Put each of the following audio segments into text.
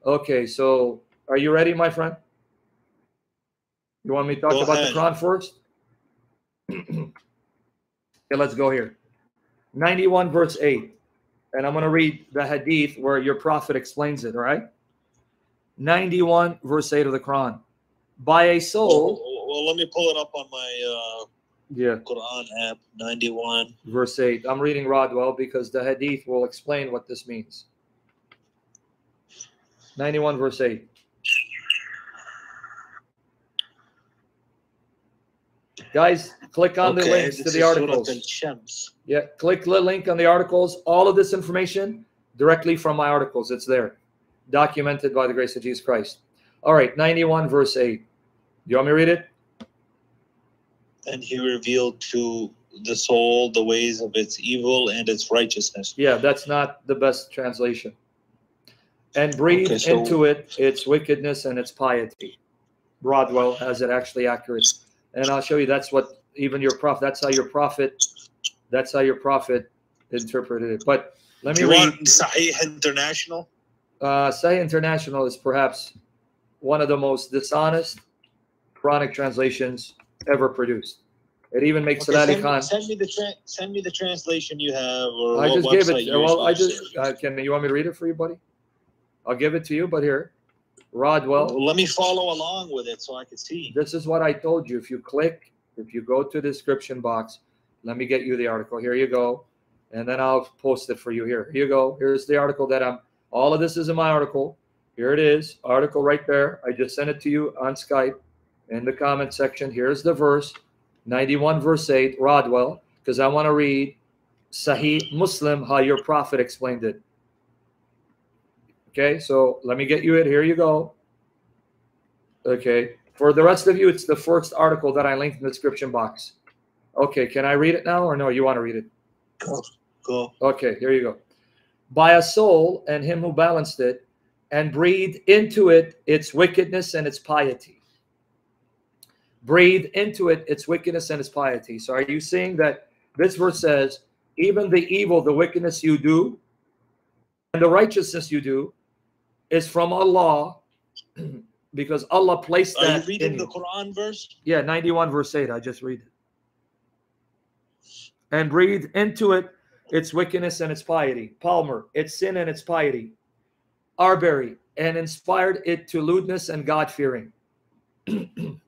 Okay, so are you ready, my friend? You want me to talk about the Quran first? Okay, let's go here. 91 verse 8. And I'm going to read the hadith where your prophet explains it, all right? 91 verse 8 of the Quran. By a soul... Well, let me pull it up on my Quran app. 91 verse 8. I'm reading Rodwell because the hadith will explain what this means. 91 verse 8. Guys, click on the links to the articles. Yeah, click the link on the articles. All of this information directly from my articles. It's there. Documented by the grace of Jesus Christ. All right, 91 verse 8. Do you want me to read it? And he revealed to the soul the ways of its evil and its righteousness. Yeah, that's not the best translation. And breathe into it its wickedness and its piety. Broadwell has it actually accurate. And I'll show you that's what even your prophet, that's how your prophet interpreted it. But let me read. Sahih International? Sahih International is perhaps one of the most dishonest Quranic translations ever produced. It even makes Salali Khan. Send me the translation you have, or I what just gave website it. Well, I just can. You want me to read it for you, buddy? I'll give it to you, but here, Rodwell. Well, let me follow along with it so I can see. This is what I told you. If you go to the description box, let me get you the article. Here you go, and then I'll post it for you. Here you go. Here's the article that I'm. All of this is in my article. Here it is, article right there. I just sent it to you on Skype in the comment section. Here's the verse, 91 verse 8, Rodwell, because I want to read Sahih Muslim, how your prophet explained it. Okay, so let me get you it. Here you go. Okay, for the rest of you, it's the first article that I linked in the description box. Okay, can I read it now or no? You want to read it? Go. Okay, here you go. By a soul and him who balanced it, and breathe into it its wickedness and its piety. Breathe into it its wickedness and its piety. So are you seeing that this verse says, even the evil, the wickedness you do, and the righteousness you do, is from Allah, because Allah placed that. Are you reading the Quran verse? Yeah, 91 verse 8. I just read it. And breathe into it its wickedness and its piety. Palmer, its sin and its piety. Arbery, and inspired it to lewdness and God-fearing. You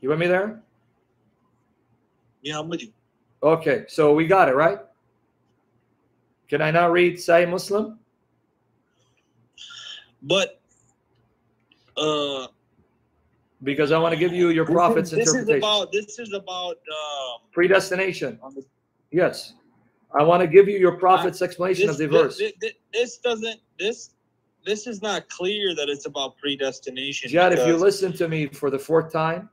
with me there? Yeah, I'm with you. Okay, so we got it, right? Can I now read Sahih Muslim? But because I want to give you your prophet's interpretation. This is about predestination. Yes. I want to give you your prophet's explanation of the verse. This is not clear that it's about predestination. Jad, if you listen to me for the fourth time,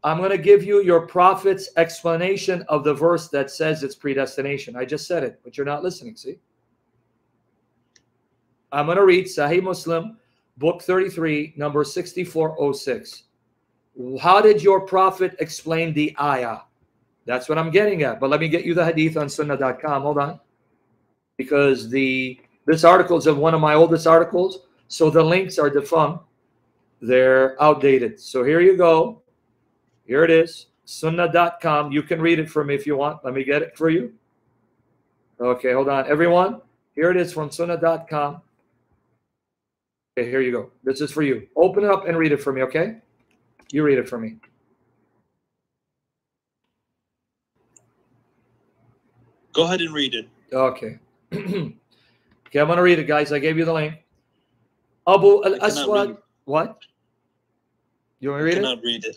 I'm going to give you your prophet's explanation of the verse that says it's predestination. I just said it, but you're not listening, see? I'm going to read Sahih Muslim, book 33, number 6406. How did your prophet explain the ayah? That's what I'm getting at. But let me get you the hadith on sunnah.com. Hold on. Because this article is one of my oldest articles, so the links are defunct. They're outdated. So here you go. Here it is, sunnah.com. You can read it for me if you want. Let me get it for you. Okay, hold on. Everyone, here it is from sunnah.com. Okay, here you go. This is for you. Open it up and read it for me, okay? You read it for me. Go ahead and read it. Okay. Okay, I'm going to read it, guys. I gave you the link. Abu al-Aswad. What? You want me to read it? I cannot read it.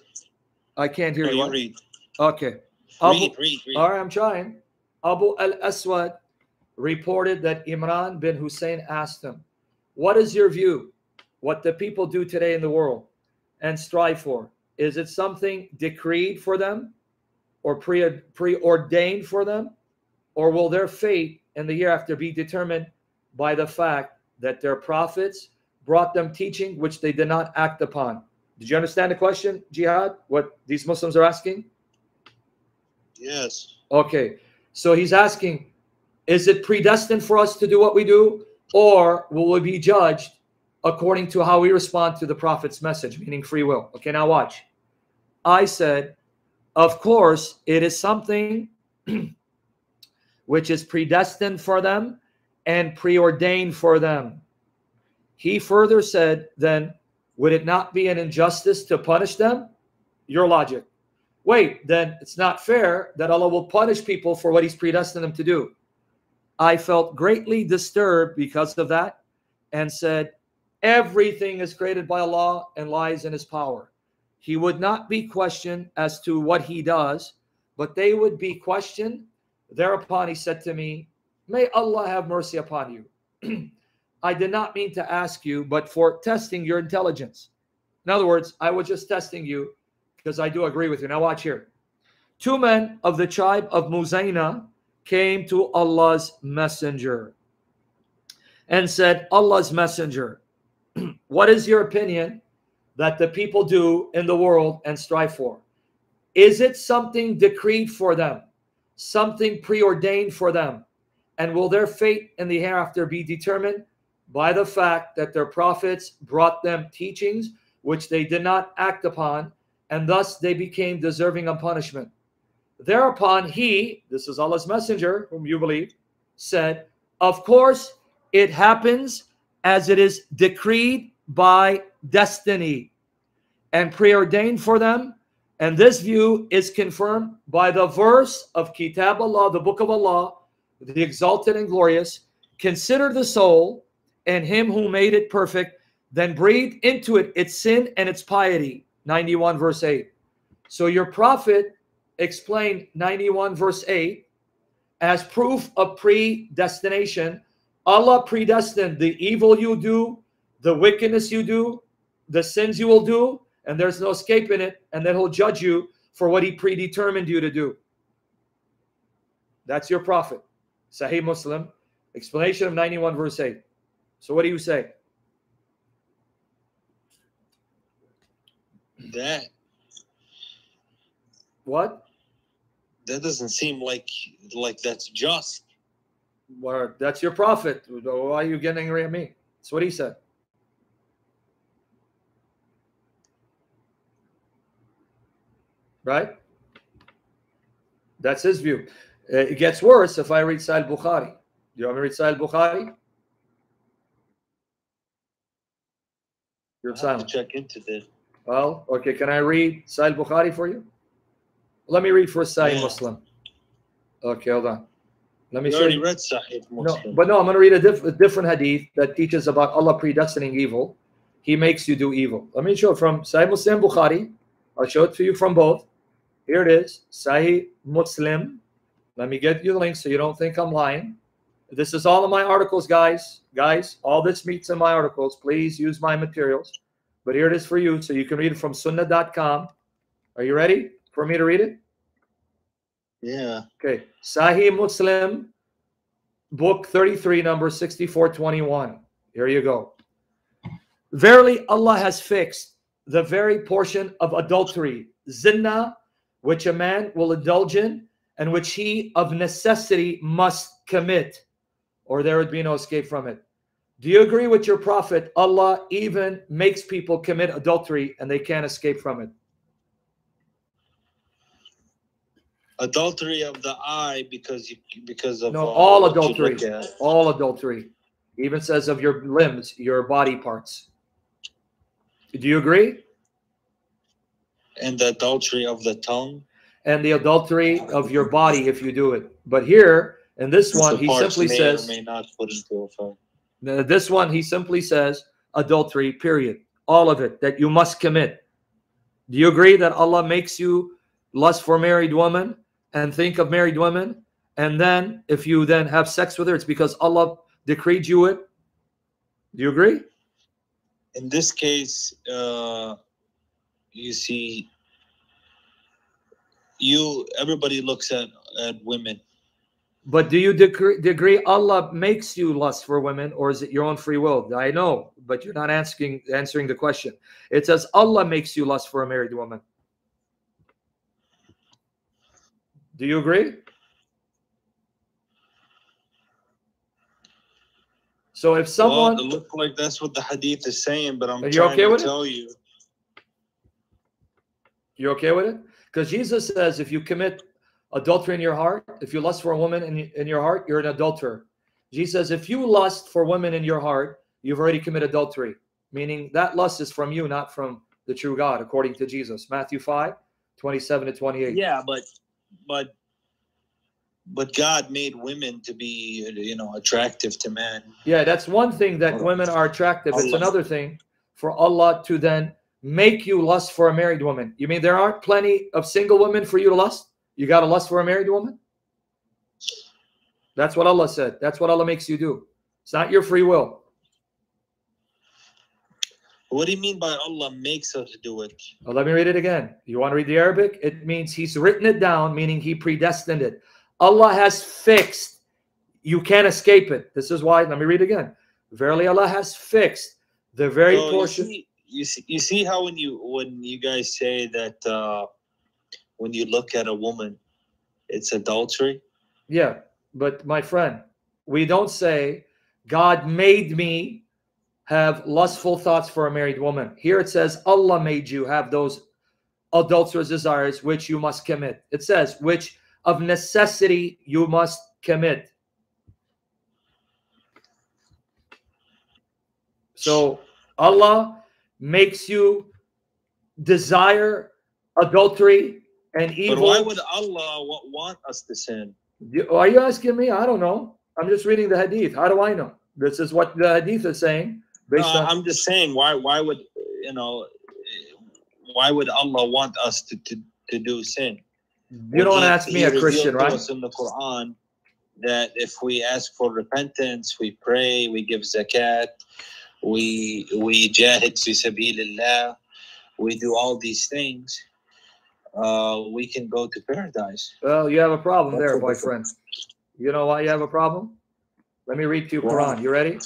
I can't hear you. Read. Okay. Read. All right, I'm trying. Abu al-Aswad reported that Imran bin Hussein asked him, what is your view? What the people do today in the world and strive for? Is it something decreed for them or preordained for them? Or will their fate in the hereafter be determined by the fact that their prophets brought them teaching which they did not act upon? Did you understand the question, Jihad? What these Muslims are asking? Yes. Okay. So he's asking, is it predestined for us to do what we do? or will we be judged according to how we respond to the Prophet's message, meaning free will? Okay, now watch. I said, of course, it is something which is predestined for them and preordained for them. He further said, then, would it not be an injustice to punish them? Your logic. Wait, then it's not fair that Allah will punish people for what He's predestined them to do. I felt greatly disturbed because of that and said, everything is created by Allah and lies in His power. He would not be questioned as to what He does, but they would be questioned. Thereupon he said to me, may Allah have mercy upon you. I did not mean to ask you, but for testing your intelligence. In other words, I was just testing you because I do agree with you. Now watch here. 2 men of the tribe of Muzayna came to Allah's messenger and said, Allah's messenger, what is your opinion that the people do in the world and strive for? Is it something decreed for them, something preordained for them? And will their fate in the hereafter be determined by the fact that their prophets brought them teachings which they did not act upon, and thus they became deserving of punishment? Thereupon he, this is Allah's messenger, whom you believe, said, of course it happens as it is decreed by destiny and preordained for them. And this view is confirmed by the verse of Kitab Allah, the book of Allah, the exalted and glorious. Consider the soul and him who made it perfect, then breathed into it its sin and its piety. 91 verse 8. So your prophet explained 91 verse 8 as proof of predestination. Allah predestined the evil you do, the wickedness you do, the sins you will do, and there's no escaping it, and then He'll judge you for what He predetermined you to do. That's your prophet. Sahih Muslim, explanation of 91 verse 8. So what do you say? That What? That doesn't seem like that's just. Well, that's your prophet. Why are you getting angry at me? That's what he said. Right? That's his view. It gets worse if I read Sahih Bukhari. Do you want me to read Sahih Bukhari? You're silent. Check into this. Well, okay. Can I read Sahih Bukhari for you? Let me read first Sahih Muslim. Okay, hold on. Let me you show already you. read Sahih Muslim. No, I'm going to read a different hadith that teaches about Allah predestining evil. He makes you do evil. Let me show it from Sahih Muslim Bukhari. I'll show it to you from both. Here it is, Sahih Muslim. Let me get you the link so you don't think I'm lying. This is all of my articles, guys. Guys, all this meets in my articles. Please use my materials. But here it is for you, so you can read it from sunnah.com. Are you ready for me to read it? Yeah. Okay. Sahih Muslim, book 33, number 6421. Here you go. Verily, Allah has fixed the very portion of adultery, zina, which a man will indulge in, and which he of necessity must commit, or there would be no escape from it. Do you agree with your prophet? Allah even makes people commit adultery and they can't escape from it. Adultery of the eye because of all adultery. All adultery. Even says of your limbs, your body parts. Do you agree? And the adultery of the tongue. And the adultery of your body if you do it. But here, in this one, he simply says, may not put into effect. This one, he simply says, adultery, period. All of it, that you must commit. Do you agree that Allah makes you lust for married women and think of married women? And then, if you then have sex with her, it's because Allah decreed you it? Do you agree? In this case, you see, everybody looks at women. But do you agree Allah makes you lust for women, or is it your own free will? I know, but you're not answering the question. It says Allah makes you lust for a married woman. Do you agree? So if someone, well, it looks like that's what the hadith is saying, but I'm are you trying okay to with tell it? you. You okay with it? Because Jesus says if you commit adultery in your heart, if you lust for a woman in your heart, you're an adulterer. Jesus says if you lust for women in your heart, you've already committed adultery, meaning that lust is from you, not from the true God, according to Jesus. Matthew 5:27-28. Yeah, but God made women to be, attractive to men. Yeah, that's one thing, that women are attractive. It's another thing for Allah to then make you lust for a married woman. You mean there aren't plenty of single women for you to lust? You got to lust for a married woman? That's what Allah said. That's what Allah makes you do. It's not your free will. What do you mean by Allah makes us do it? Well, let me read it again. You want to read the Arabic? It means He's written it down, meaning He predestined it. Allah has fixed. You can't escape it. This is why. Let me read again. Verily, Allah has fixed the very portion. You see how when you guys say that when you look at a woman, it's adultery? Yeah, but my friend, we don't say God made me have lustful thoughts for a married woman. Here it says Allah made you have those adulterous desires which you must commit. It says which of necessity you must commit. So Allah makes you desire adultery and evil. But why would Allah want us to sin? Are you asking me? I don't know. I'm just reading the hadith. How do I know? This is what the hadith is saying. I'm just saying, why would Allah want us to do sin? You don't ask me, a Christian, right? Us in the Quran that if we ask for repentance, we pray, we give zakat, we jahid fi sabilillah, we do all these things, we can go to paradise. Well, you have a problem there, boyfriend. You know why you have a problem? Let me read to you Quran. You ready?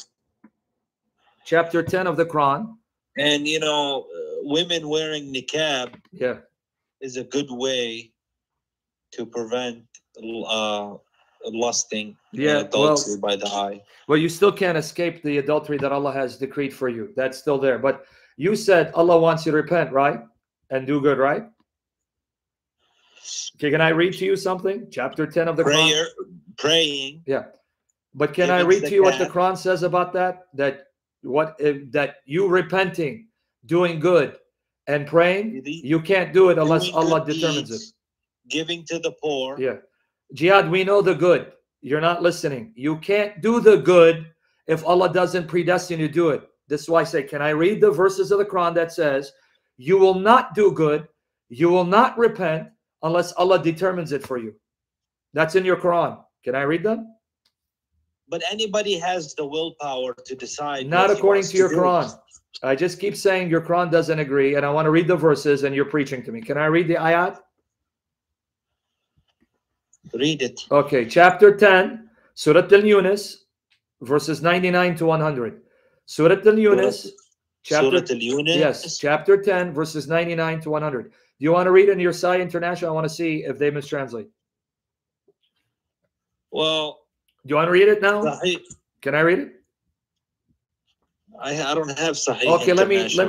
Chapter 10 of the Quran. And women wearing niqab is a good way to prevent lusting adultery by the eye. Well, you still can't escape the adultery that Allah has decreed for you. That's still there. But you said Allah wants you to repent, right? And do good, right? Okay, can I read to you something? Chapter 10 of the Quran. Praying. Yeah. But can I read to you what the Quran says about that? That you repenting, doing good, and praying, you can't do it unless Allah determines it. Giving to the poor. Yeah. Jihad, we know the good. You're not listening. You can't do the good if Allah doesn't predestine you to do it. This is why I say, can I read the verses of the Quran that says, you will not do good, you will not repent unless Allah determines it for you. That's in your Quran. Can I read them? But anybody has the willpower to decide. Not according to your Quran. I just keep saying your Quran doesn't agree, and I want to read the verses, and you're preaching to me. Can I read the ayat? Read it. Okay, chapter 10, Surah Al-Yunus, verses 99 to 100. Surah Al-Yunus, chapter 10, verses 99 to 100. Do you want to read in your Sai International? I want to see if they mistranslate. Well, do you want to read it now? Sahih. Can I read it? I don't have Sahih. Okay, let me read it. Let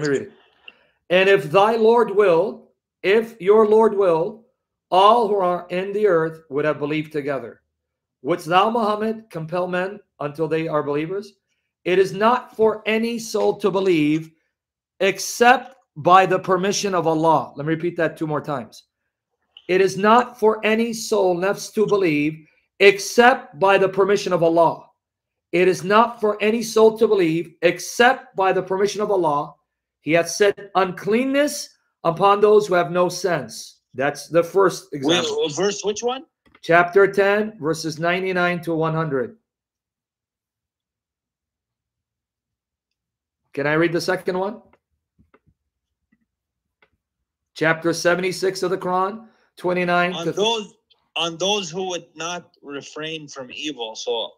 me read it. And if thy Lord will, if your Lord will, all who are in the earth would have believed together. Wouldst thou, Muhammad, compel men until they are believers? It is not for any soul to believe except by the permission of Allah. Let me repeat that 2 more times. It is not for any soul, nafs, to believe except by the permission of Allah. It is not for any soul to believe except by the permission of Allah. He hath set uncleanness upon those who have no sense. That's the first example. Wait, verse which one? Chapter 10, verses 99 to 100. Can I read the second one? Chapter 76 of the Quran, 29 on those who would not refrain from evil. So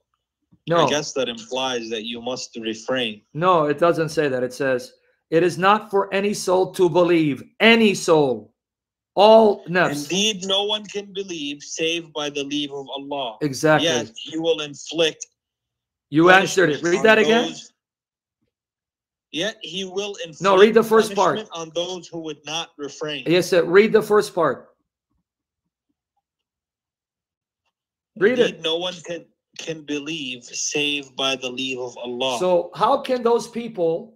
no. I guess that implies that you must refrain. No, it doesn't say that. It says, it is not for any soul to believe. Any soul. All nafs. Indeed, no one can believe save by the leave of Allah. Exactly. Yet He will inflict You answered it. Read that again. Yet he will inflict No, read the first part. on those who would not refrain. Yes, sir. Read the first part. Read Indeed, it. no one can believe save by the leave of Allah. So how can those people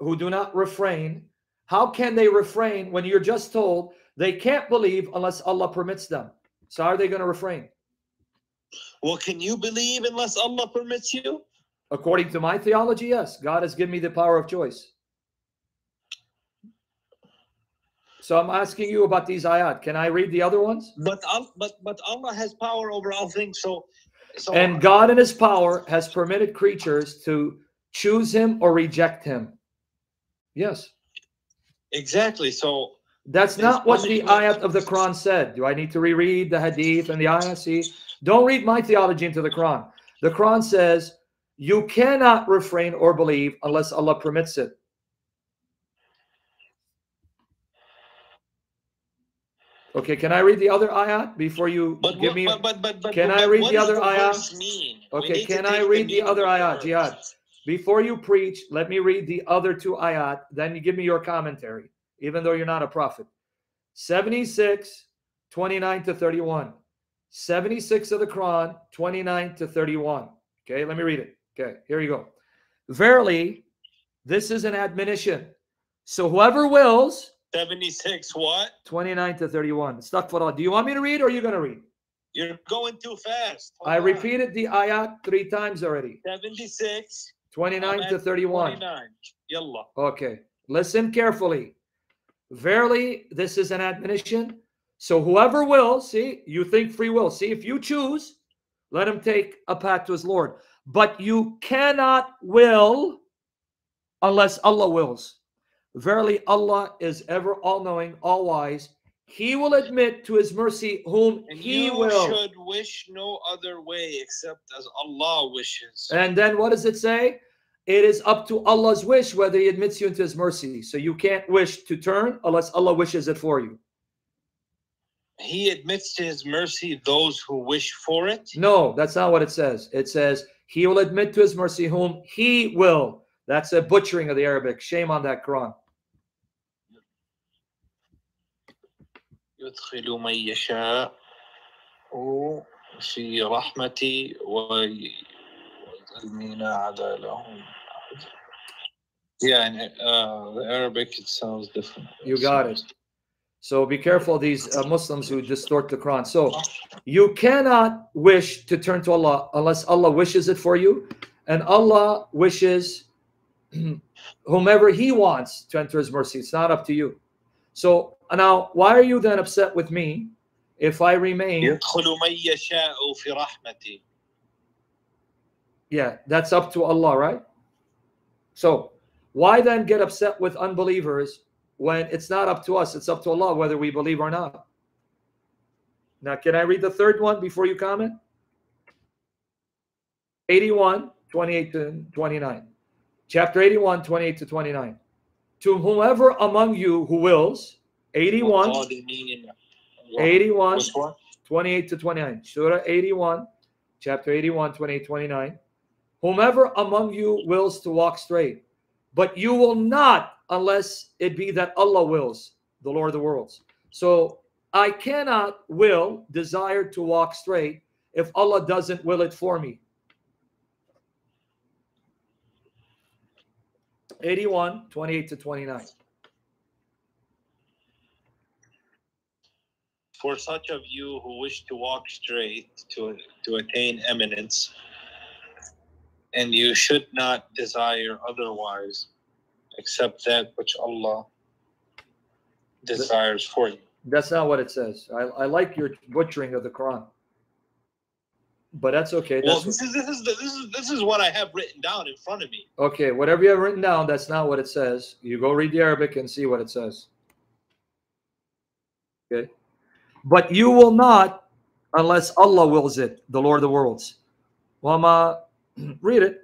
who do not refrain, how can they refrain when you're just told they can't believe unless Allah permits them? So how are they going to refrain? Well, can you believe unless Allah permits you? According to my theology, yes. God has given me the power of choice. So I'm asking you about these ayat. Can I read the other ones? But Allah has power over all things. So and God in his power has permitted creatures to choose him or reject him. Yes. Exactly. So that's not what the ayat of the Quran said. Do I need to reread the hadith and the ayat? See, don't read my theology into the Quran. The Quran says you cannot refrain or believe unless Allah permits it. Okay, can I read the other ayat before you give me? Can I read the other ayat? Okay, can I read the other ayat, Jihad? Before you preach, let me read the other two ayat. Then you give me your commentary, even though you're not a prophet. 76, 29 to 31. 76 of the Quran, 29 to 31. Okay, let me read it. Okay, here you go. Verily, this is an admonition. So whoever wills. 76 what? 29 to 31. Astaghfirullah. Do you want me to read or are you going to read? You're going too fast. I repeated the ayat 3 times already. 76. 29 to 31. 29. Yallah. Okay. Listen carefully. Verily, this is an admonition. So whoever will, see, you think free will. See, if you choose, let him take a path to his Lord. But you cannot will unless Allah wills. Verily, Allah is ever all-knowing, all-wise. He will admit to his mercy whom He will. You should wish no other way except as Allah wishes. And then what does it say? It is up to Allah's wish whether He admits you into His mercy. So you can't wish to turn unless Allah wishes it for you. He admits to His mercy those who wish for it? No, that's not what it says. It says, He will admit to His mercy whom He will. That's a butchering of the Arabic. Shame on that Quran. يدخل من يشاء في رحمتي ويذلني عذابهم. Yeah, in the Arabic it sounds different. You got it. So be careful these Muslims who distort the Quran. So you cannot wish to turn to Allah unless Allah wishes it for you, and Allah wishes whomever He wants to enter His mercy. It's not up to you. So now, why are you then upset with me if I remain? Yeah, that's up to Allah, right? So why then get upset with unbelievers when it's not up to us? It's up to Allah whether we believe or not. Now, can I read the third one before you comment? 81, 28 to 29. Chapter 81, 28 to 29. To whomever among you who wills, 81, 28 to 29. Surah 81, chapter 81, 28, 29. Whomever among you wills to walk straight, but you will not unless it be that Allah wills, the Lord of the worlds. So I cannot desire to walk straight if Allah doesn't will it for me. 81, 28 to 29. For such of you who wish to walk straight to attain eminence, and you should not desire otherwise except that which Allah desires for you. That's not what it says. I like your butchering of the Quran, but that's okay. Well, this is what I have written down in front of me. Okay, whatever you have written down, that's not what it says. You go read the Arabic and see what it says. Okay. But you will not unless Allah wills it, the Lord of the worlds. Wama, read it.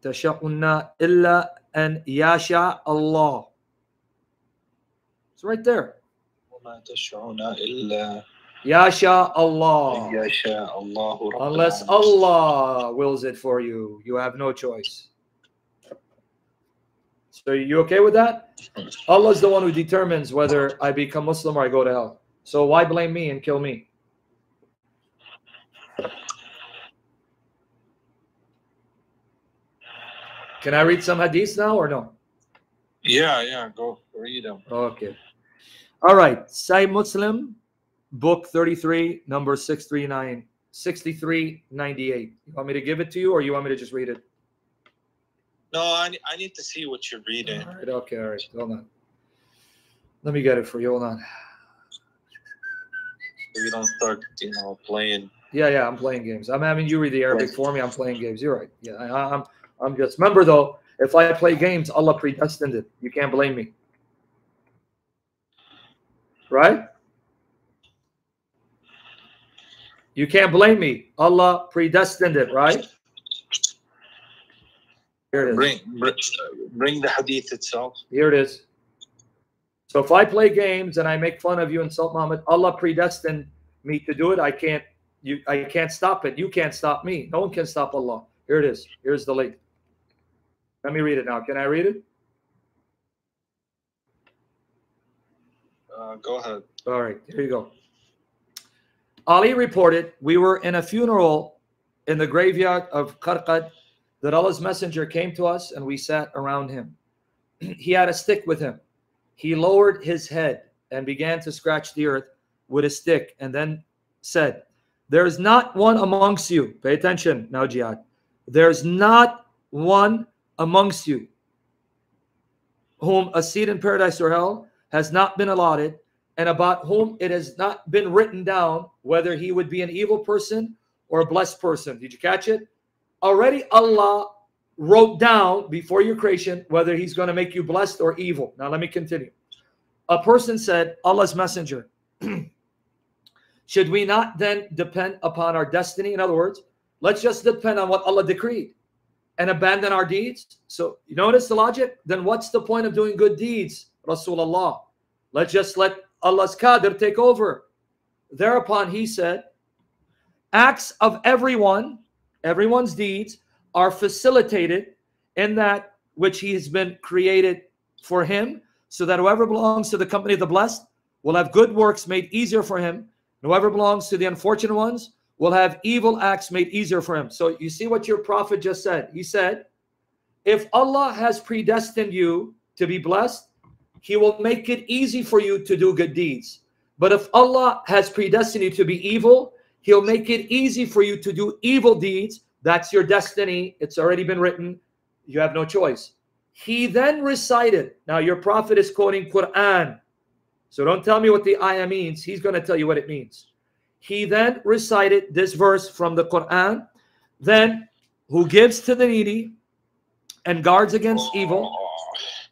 Tasha'unna illa an yasha Allah. It's right there. وَمَا تَشْعُونَ إِلَّا Yasha Allah. Yasha Allahu Rabbul Unless Alamin. Allah wills it for you, you have no choice. So you okay with that? Allah is the one who determines whether I become Muslim or I go to hell. So why blame me and kill me? Can I read some hadiths now or no? Yeah, go read them. Okay. All right. Sahih Muslim, book 33, number 6398. You want me to give it to you or you want me to just read it? No, I need to see what you're reading. All right, okay, all right. Hold on. Let me get it for you. Hold on. So you don't start, playing. Yeah, I'm playing games. I'm having you read the Arabic for me. I'm playing games. You're right. Yeah, I'm just, remember though, if I play games, Allah predestined it. You can't blame me. Right? You can't blame me. Allah predestined it, right? Here it is. Bring the hadith itself. Here it is. So if I play games and I make fun of you, insult Muhammad, Allah predestined me to do it. I can't stop it. You can't stop me. No one can stop Allah. Here it is. Here's the link. Let me read it now. Can I read it? Go ahead. All right, here you go. Ali reported, we were in a funeral in the graveyard of Qarqad, that Allah's messenger came to us and we sat around him. He had a stick with him. He lowered his head and began to scratch the earth with a stick and then said, there is not one amongst you. Pay attention now, Jihad. There's not one amongst you whom a seat in paradise or hell has not been allotted, and about whom it has not been written down whether he would be an evil person or a blessed person. Did you catch it? Already Allah wrote down before your creation whether he's going to make you blessed or evil. Now let me continue. A person said, Allah's messenger, should we not then depend upon our destiny? In other words, let's just depend on what Allah decreed and abandon our deeds. So you notice the logic? Then what's the point of doing good deeds, Rasulullah? Let's just let Allah's qadr take over. Thereupon he said, acts of everyone's deeds are facilitated in that which he has been created for him, so that whoever belongs to the company of the blessed will have good works made easier for him, and whoever belongs to the unfortunate ones will have evil acts made easier for him. So you see what your prophet just said. He said, if Allah has predestined you to be blessed, he will make it easy for you to do good deeds. But if Allah has predestined you to be evil, he'll make it easy for you to do evil deeds. That's your destiny. It's already been written. You have no choice. He then recited. Now your prophet is quoting Quran. So don't tell me what the ayah means. He's going to tell you what it means. He then recited this verse from the Quran. Then who gives to the needy and guards against evil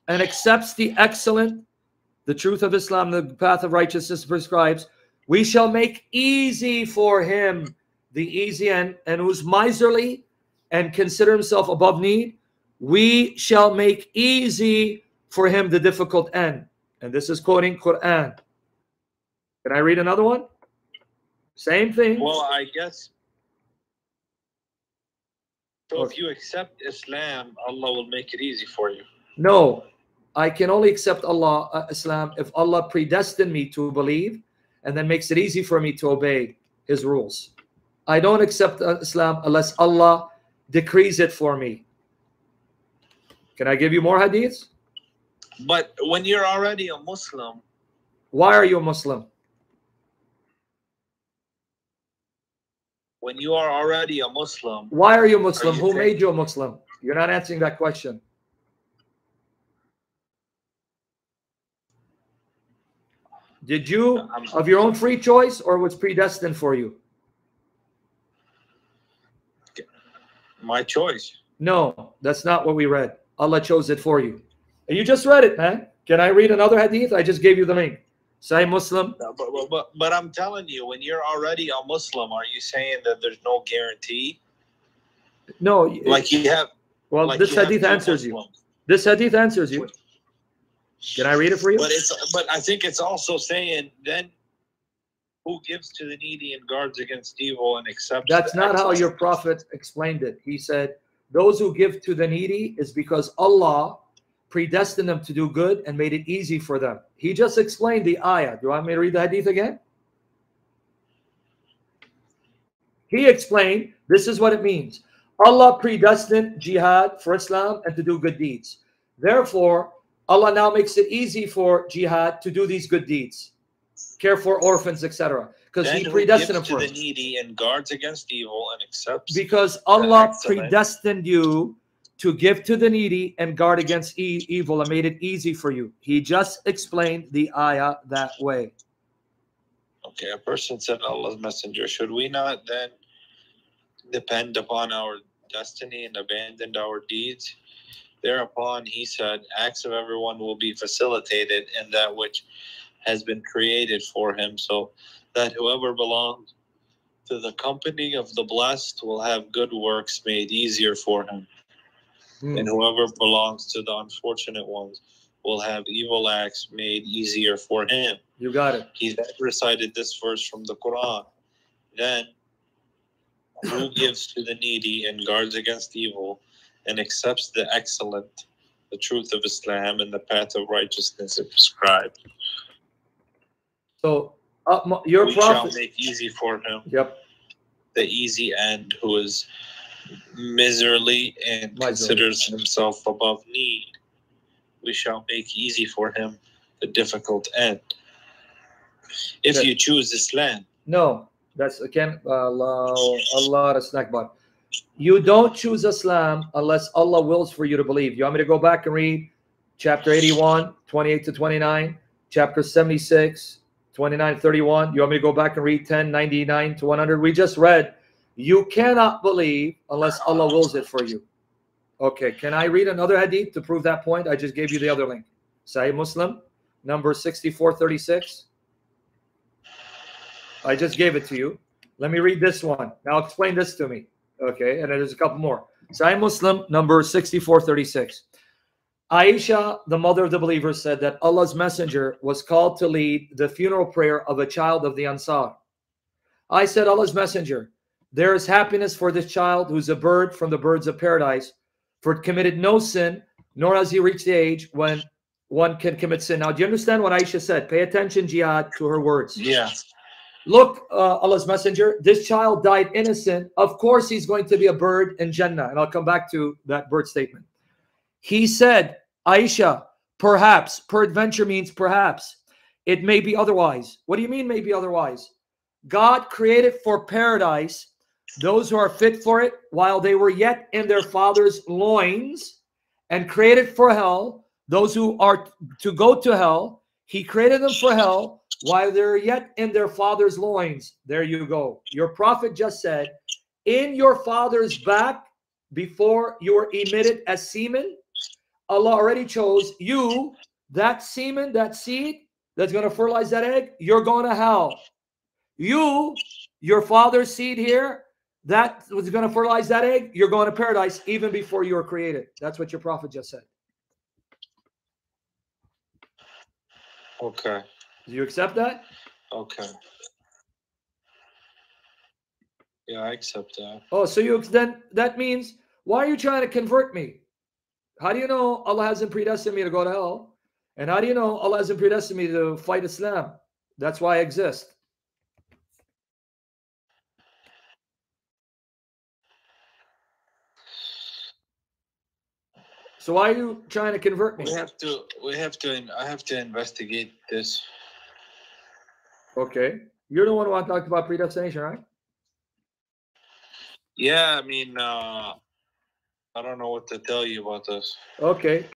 and accepts the excellent, the truth of Islam, the path of righteousness prescribes, we shall make easy for him the easy end, and who's miserly and consider himself above need, we shall make easy for him the difficult end. And this is quoting Quran. Can I read another one? Same thing. Well, I guess. So if you accept Islam, Allah will make it easy for you. No, I can only accept Islam if Allah predestined me to believe and then makes it easy for me to obey his rules. I don't accept Islam unless Allah decrees it for me. Can I give you more hadiths? But when you're already a Muslim. Why are you a Muslim? When you are already a Muslim. Why are you a Muslim? Who made you a Muslim? You're not answering that question. Did you, of your own free choice, or was predestined for you? My choice. No, that's not what we read. Allah chose it for you. And you just read it, man. Can I read another hadith? I just gave you the link. Sahih Muslim. But I'm telling you, when you're already a Muslim, are you saying that there's no guarantee? No. Like you have. Well, like this hadith answers you. This hadith answers you. Can I read it for you? But I think it's also saying then who gives to the needy and guards against evil and accepts. That's the not how excellent. your prophet explained it. He said, those who give to the needy is because Allah predestined them to do good and made it easy for them. He just explained the ayah. Do you want me to read the hadith again? He explained, this is what it means. Allah predestined jihad for Islam and to do good deeds. Therefore, Allah now makes it easy for jihad to do these good deeds. Care for orphans, etc. Because He predestined them for the needy and guards against evil and accepts. Because Allah predestined you to give to the needy and guard against evil and made it easy for you. He just explained the ayah that way. Okay, a person said, Allah's messenger, should we not then depend upon our destiny and abandon our deeds? Thereupon he said, acts of everyone will be facilitated in that which has been created for him, so that whoever belongs to the company of the blessed will have good works made easier for him. And whoever belongs to the unfortunate ones will have evil acts made easier for him. You got it. He then recited this verse from the Quran. Then, who gives to the needy and guards against evil and accepts the excellent, the truth of Islam and the path of righteousness is prescribed. So, your we prophet shall make easy for him. Yep. The easy end, who is miserly and considers himself above need. We shall make easy for him the difficult end. If you choose Islam. No, that's again Allah Akbar. You don't choose Islam unless Allah wills for you to believe. You want me to go back and read chapter 81, 28 to 29, chapter 76, 29 to 31. You want me to go back and read 10, 99 to 100? We just read, you cannot believe unless Allah wills it for you. Okay, can I read another hadith to prove that point? I just gave you the other link. Sahih Muslim, number 6436. I just gave it to you. Let me read this one. Now explain this to me. Okay, and there's a couple more. Sahih Muslim, number 6436. Aisha, the mother of the believers, said that Allah's messenger was called to lead the funeral prayer of a child of the Ansar. I said, Allah's messenger, there is happiness for this child who's a bird from the birds of paradise, for it committed no sin, nor has he reached the age when one can commit sin. Now, do you understand what Aisha said? Pay attention, Jihad, to her words. Yeah. Look, Allah's messenger, this child died innocent. Of course, he's going to be a bird in Jannah. And I'll come back to that bird statement. He said, Aisha, perhaps, peradventure means perhaps. It may be otherwise. What do you mean may be otherwise? God created for paradise those who are fit for it while they were yet in their father's loins, and created for hell those who are to go to hell. He created them for hell while they're yet in their father's loins. There you go. Your prophet just said, in your father's back, before you were emitted as semen, Allah already chose you, that semen, that seed that's going to fertilize that egg, you're going to hell. You, your father's seed here, that was going to fertilize that egg, you're going to paradise even before you were created. That's what your prophet just said. Okay. Do you accept that? Okay. Yeah, I accept that. Oh, so you then that means, why are you trying to convert me? How do you know Allah hasn't predestined me to go to hell? And how do you know Allah hasn't predestined me to fight Islam? That's why I exist. So why are you trying to convert me? I have to investigate this. Okay. You're the one who talked about predestination, right? Yeah, I mean, I don't know what to tell you about this. Okay.